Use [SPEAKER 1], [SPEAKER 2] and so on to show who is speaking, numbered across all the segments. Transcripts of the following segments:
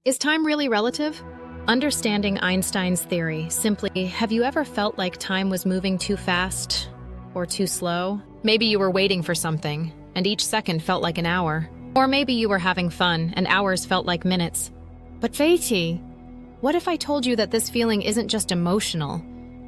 [SPEAKER 1] Is time really relative? Understanding Einstein's theory, simply, have you ever felt like time was moving too fast or too slow? Maybe you were waiting for something, and each second felt like an hour. Or maybe you were having fun, and hours felt like minutes. But Feiti, what if I told you that this feeling isn't just emotional,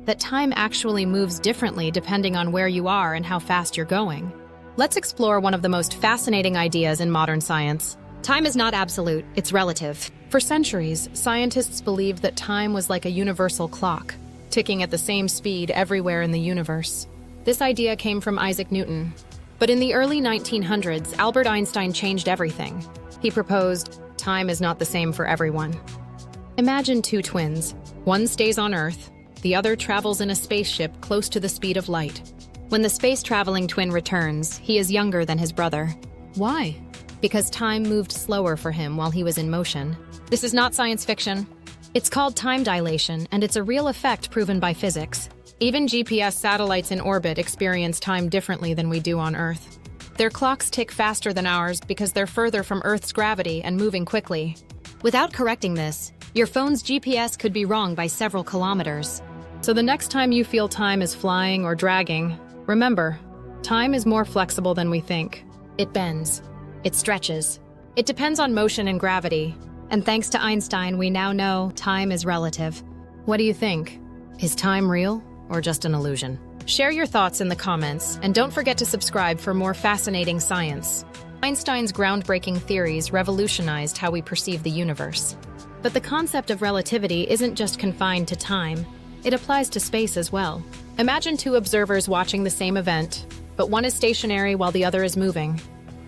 [SPEAKER 1] that time actually moves differently depending on where you are and how fast you're going? Let's explore one of the most fascinating ideas in modern science. Time is not absolute, it's relative. For centuries, scientists believed that time was like a universal clock, ticking at the same speed everywhere in the universe. This idea came from Isaac Newton. But in the early 1900s, Albert Einstein changed everything. He proposed, time is not the same for everyone. Imagine two twins. One stays on Earth, the other travels in a spaceship close to the speed of light. When the space-traveling twin returns, he is younger than his brother. Why? Because time moved slower for him while he was in motion. This is not science fiction. It's called time dilation, and it's a real effect proven by physics. Even GPS satellites in orbit experience time differently than we do on Earth. Their clocks tick faster than ours because they're further from Earth's gravity and moving quickly. Without correcting this, your phone's GPS could be wrong by several kilometers. So the next time you feel time is flying or dragging, remember, time is more flexible than we think. It bends. It stretches. It depends on motion and gravity. And thanks to Einstein, we now know time is relative. What do you think? Is time real or just an illusion? Share your thoughts in the comments, and don't forget to subscribe for more fascinating science. Einstein's groundbreaking theories revolutionized how we perceive the universe. But the concept of relativity isn't just confined to time. It applies to space as well. Imagine two observers watching the same event, but one is stationary while the other is moving.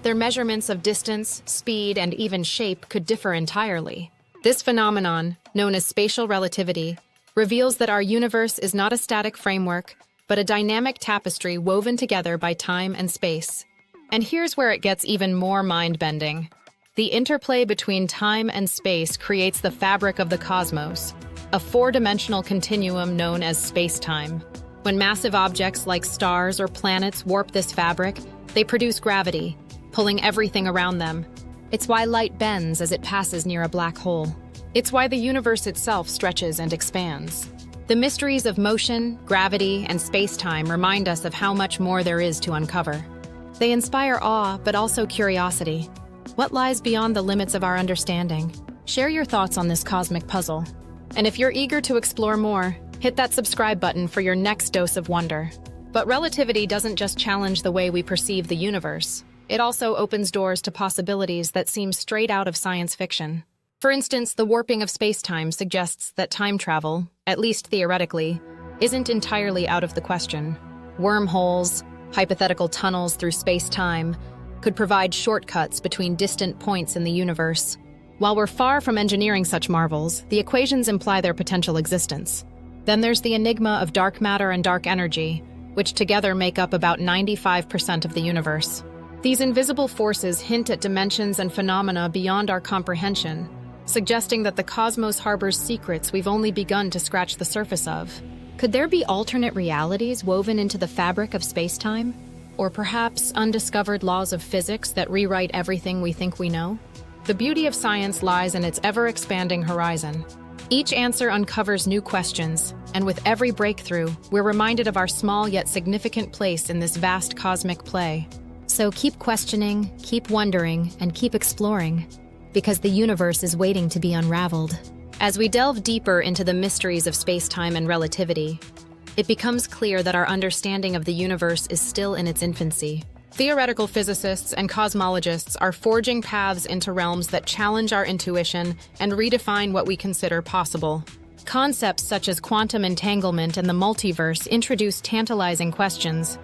[SPEAKER 1] Their measurements of distance, speed, and even shape could differ entirely. This phenomenon, known as spatial relativity, reveals that our universe is not a static framework, but a dynamic tapestry woven together by time and space. And here's where it gets even more mind-bending. The interplay between time and space creates the fabric of the cosmos, a four-dimensional continuum known as space-time. When massive objects like stars or planets warp this fabric, they produce gravity, pulling everything around them. It's why light bends as it passes near a black hole. It's why the universe itself stretches and expands. The mysteries of motion, gravity, and space-time remind us of how much more there is to uncover. They inspire awe, but also curiosity. What lies beyond the limits of our understanding? Share your thoughts on this cosmic puzzle. And if you're eager to explore more, hit that subscribe button for your next dose of wonder. But relativity doesn't just challenge the way we perceive the universe. It also opens doors to possibilities that seem straight out of science fiction. For instance, the warping of space-time suggests that time travel, at least theoretically, isn't entirely out of the question. Wormholes, hypothetical tunnels through space-time, could provide shortcuts between distant points in the universe. While we're far from engineering such marvels, the equations imply their potential existence. Then there's the enigma of dark matter and dark energy, which together make up about 95% of the universe. These invisible forces hint at dimensions and phenomena beyond our comprehension, suggesting that the cosmos harbors secrets we've only begun to scratch the surface of. Could there be alternate realities woven into the fabric of space-time? Or perhaps undiscovered laws of physics that rewrite everything we think we know? The beauty of science lies in its ever-expanding horizon. Each answer uncovers new questions, and with every breakthrough, we're reminded of our small yet significant place in this vast cosmic play. So keep questioning, keep wondering, and keep exploring, because the universe is waiting to be unraveled. As we delve deeper into the mysteries of space-time and relativity, it becomes clear that our understanding of the universe is still in its infancy. Theoretical physicists and cosmologists are forging paths into realms that challenge our intuition and redefine what we consider possible. Concepts such as quantum entanglement and the multiverse introduce tantalizing questions.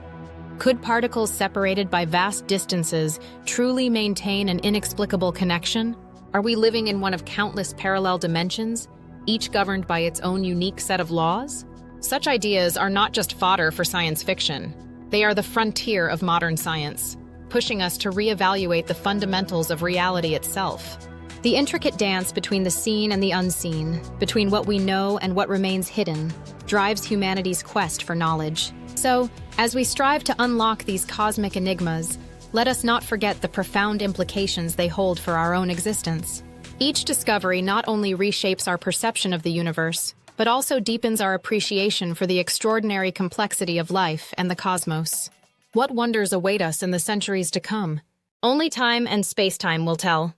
[SPEAKER 1] Could particles separated by vast distances truly maintain an inexplicable connection? Are we living in one of countless parallel dimensions, each governed by its own unique set of laws? Such ideas are not just fodder for science fiction. They are the frontier of modern science, pushing us to reevaluate the fundamentals of reality itself. The intricate dance between the seen and the unseen, between what we know and what remains hidden, drives humanity's quest for knowledge. So, as we strive to unlock these cosmic enigmas, let us not forget the profound implications they hold for our own existence. Each discovery not only reshapes our perception of the universe, but also deepens our appreciation for the extraordinary complexity of life and the cosmos. What wonders await us in the centuries to come? Only time and space-time will tell.